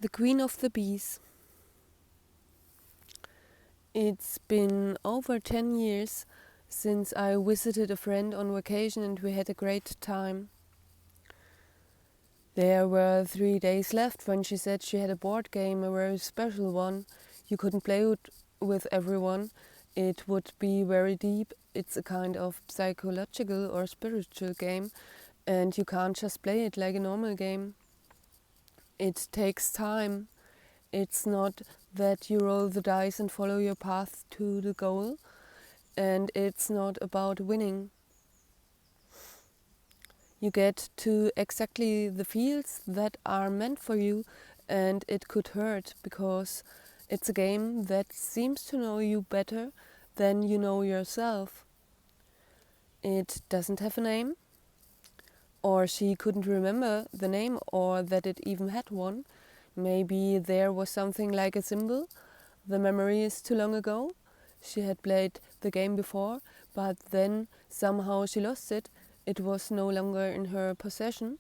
The Queen of the Bees. It's been over 10 years since I visited a friend on vacation and we had a great time. There were 3 days left when she said she had a board game, a very special one. You couldn't play it with everyone. It would be very deep. It's a kind of psychological or spiritual game, and you can't just play it like a normal game. It takes time. It's not that you roll the dice and follow your path to the goal, and it's not about winning. You get to exactly the fields that are meant for you, and it could hurt because it's a game that seems to know you better than you know yourself. It doesn't have a name, or she couldn't remember the name or that it even had one. Maybe there was something like a symbol. The memory is too long ago. She had played the game before, but then somehow she lost it. It was no longer in her possession.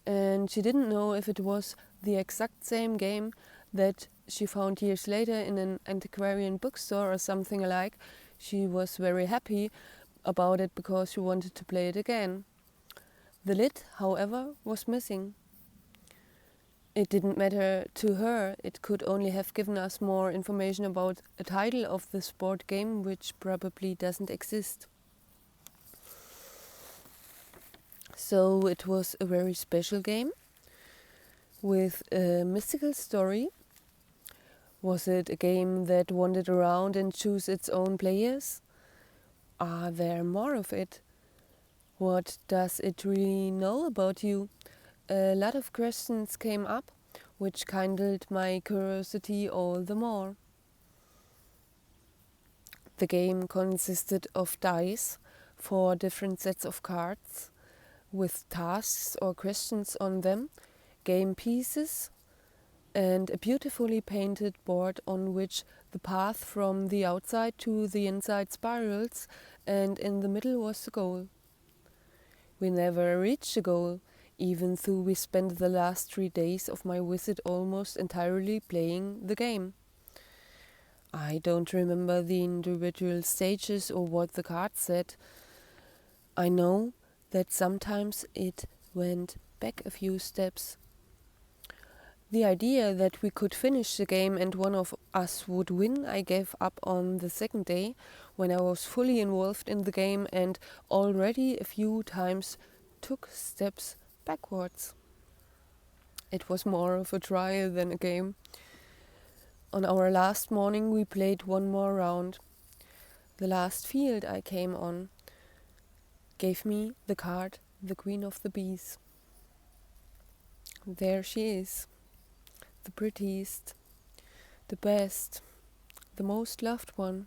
And she didn't know if it was the exact same game that she found years later in an antiquarian bookstore or something alike. She was very happy about it because she wanted to play it again. The lid, however, was missing. It didn't matter to her. It could only have given us more information about a title of the sport game which probably doesn't exist. So it was a very special game with a mystical story. Was it a game that wandered around and chose its own players? Are there more of it? What does it really know about you? A lot of questions came up, which kindled my curiosity all the more. The game consisted of dice, 4 different sets of cards, with tasks or questions on them, game pieces, and a beautifully painted board on which the path from the outside to the inside spirals, and in the middle was the goal. We never reached the goal, even though we spent the last 3 days of my visit almost entirely playing the game. I don't remember the individual stages or what the card said. I know that sometimes it went back a few steps. The idea that we could finish the game and one of us would win I gave up on the second day, when I was fully involved in the game and already a few times took steps backwards. It was more of a trial than a game. On our last morning we played one more round. The last field I came on gave me the card, the Queen of the Bees. There she is, the prettiest, the best, the most loved one.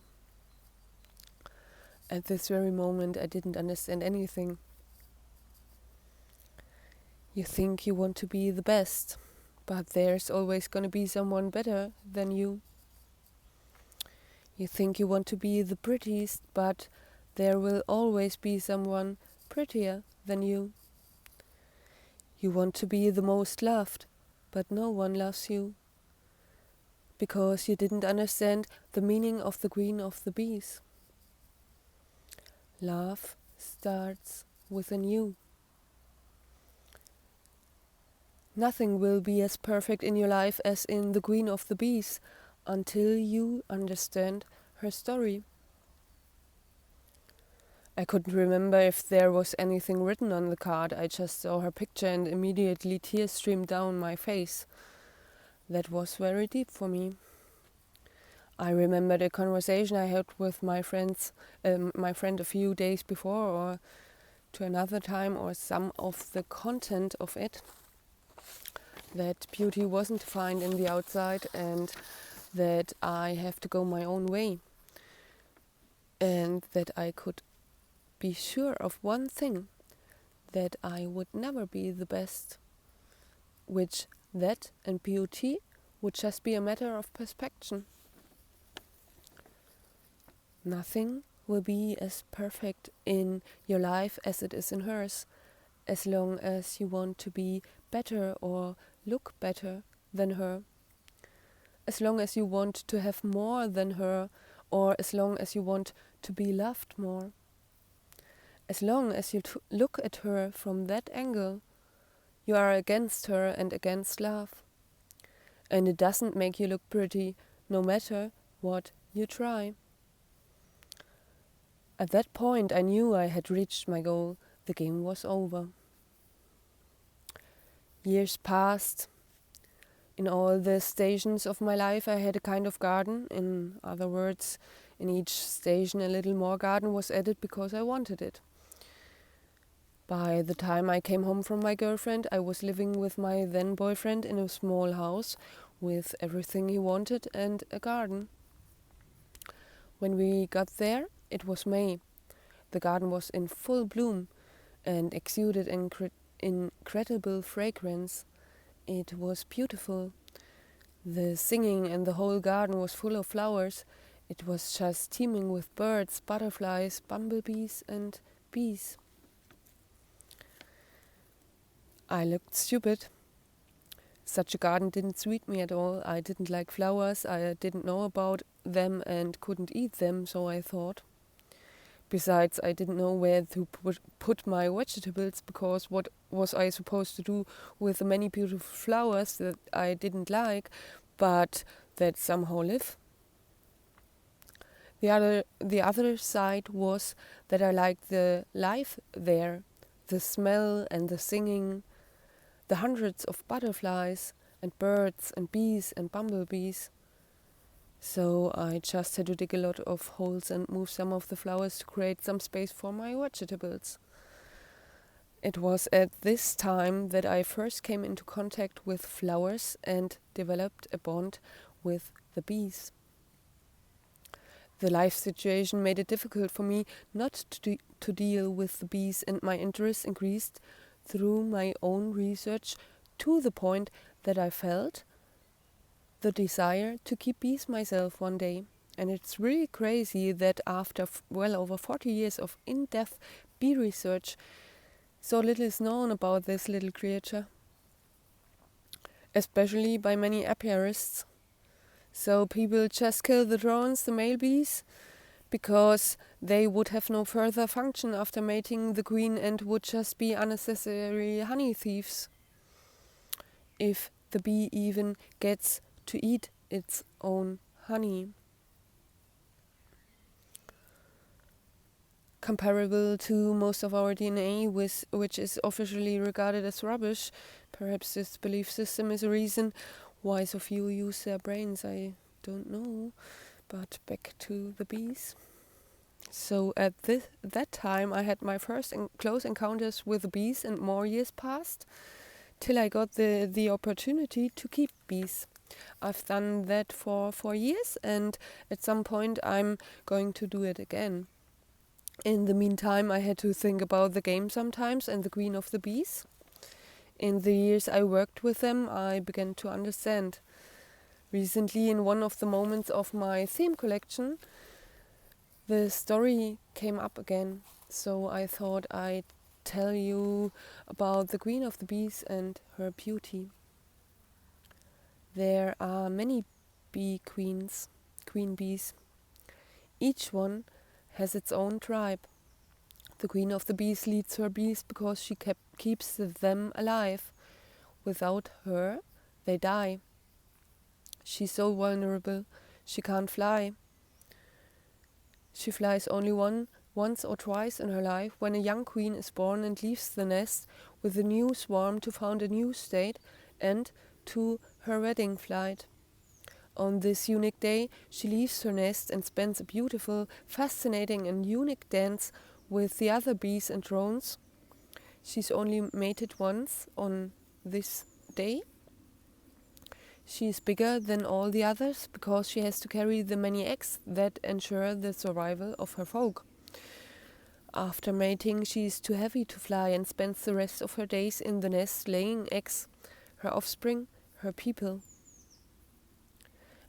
At this very moment I didn't understand anything. You think you want to be the best, but there's always going to be someone better than you. You think you want to be the prettiest, but there will always be someone prettier than you. You want to be the most loved, but no one loves you, because you didn't understand the meaning of the Queen of the Bees. Love starts within you. Nothing will be as perfect in your life as in the Queen of the Bees until you understand her story. I couldn't remember if there was anything written on the card. I just saw her picture and immediately tears streamed down my face. That was very deep for me. I remembered a conversation I had with my friend a few days before, or to another time, or some of the content of it. That beauty wasn't defined in the outside and that I have to go my own way. And that I could be sure of one thing, that I would never be the best. Which that and beauty would just be a matter of perception. Nothing will be as perfect in your life as it is in hers, as long as you want to be better or look better than her, as long as you want to have more than her, or as long as you want to be loved more. As long as you look at her from that angle, you are against her and against love. And it doesn't make you look pretty, no matter what you try. At that point, I knew I had reached my goal. The game was over. Years passed. In all the stations of my life, I had a kind of garden. In other words, in each station, a little more garden was added because I wanted it. By the time I came home from my girlfriend, I was living with my then boyfriend in a small house with everything he wanted and a garden. When we got there, it was May. The garden was in full bloom and exuded incredible fragrance. It was beautiful. The singing in the whole garden was full of flowers. It was just teeming with birds, butterflies, bumblebees and bees. I looked stupid. Such a garden didn't suit me at all. I didn't like flowers, I didn't know about them and couldn't eat them, so I thought. Besides, I didn't know where to put my vegetables, because what was I supposed to do with the many beautiful flowers that I didn't like, but that somehow live? The other side was that I liked the life there, the smell and the singing, the hundreds of butterflies and birds and bees and bumblebees. So I just had to dig a lot of holes and move some of the flowers to create some space for my vegetables. It was at this time that I first came into contact with flowers and developed a bond with the bees. The life situation made it difficult for me not to deal with the bees, and my interest increased through my own research to the point that I felt the desire to keep bees myself one day. And it's really crazy that after well over 40 years of in-depth bee research, so little is known about this little creature, especially by many apiarists. So people just kill the drones, the male bees, because they would have no further function after mating the queen and would just be unnecessary honey thieves. If the bee even gets to eat its own honey. Comparable to most of our DNA, which is officially regarded as rubbish, perhaps this belief system is a reason why so few use their brains, I don't know. But back to the bees. So at that time I had my first close encounters with the bees, and more years passed till I got the opportunity to keep bees. I've done that for 4 years, and at some point I'm going to do it again. In the meantime, I had to think about the game sometimes and the queen of the bees. In the years I worked with them, I began to understand. Recently, in one of the moments of my theme collection, the story came up again. So I thought I'd tell you about the queen of the bees and her beauty. There are many queen bees. Each one has its own tribe. The queen of the bees leads her bees because she keeps them alive. Without her, they die. She's so vulnerable, she can't fly. She flies only once or twice in her life, when a young queen is born and leaves the nest with a new swarm to found a new state, and to her wedding flight. On this unique day, she leaves her nest and spends a beautiful, fascinating and unique dance with the other bees and drones. She's only mated once on this day. She is bigger than all the others because she has to carry the many eggs that ensure the survival of her folk. After mating, she is too heavy to fly and spends the rest of her days in the nest laying eggs, her offspring, her people.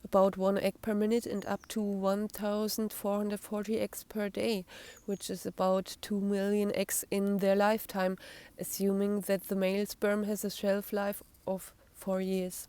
About 1 egg per minute and up to 1,440 eggs per day, which is about 2 million eggs in their lifetime, assuming that the male sperm has a shelf life of 4 years.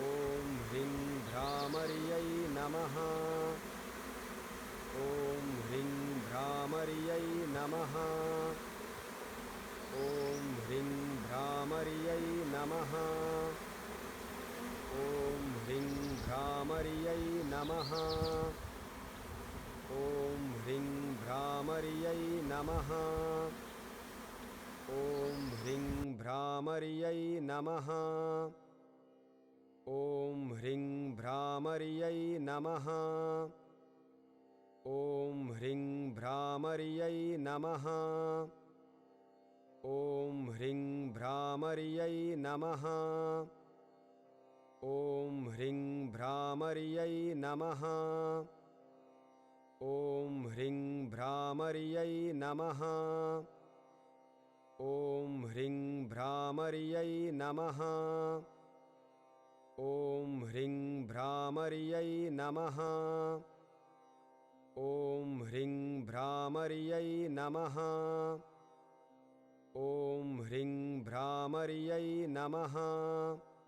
ॐ ह्रीं भ्रामर्यै नमः ॐ ह्रीं भ्रामर्यै नमः ॐ ह्रीं भ्रामर्यै नमः ॐ ह्रीं भ्रामर्यै नमः ॐ ह्रीं भ्रामर्यै नमः ॐ ह्रीं भ्रामर्यै नमः ॐ ह्रीं भ्रामर्यै नमः ॐ ह्रीं भ्रामर्यै नमः ॐ ह्रीं भ्रामर्यै नमः ॐ ह्रीं भ्रामर्यै नमः ॐ ह्रीं भ्रामर्यै नमः ॐ ह्रीं भ्रामर्यै नमः ॐ ह्रीं भ्रामर्यै नमः ॐ ह्रीं भ्रामर्यै नमः ॐ ह्रीं भ्रामर्यै नमः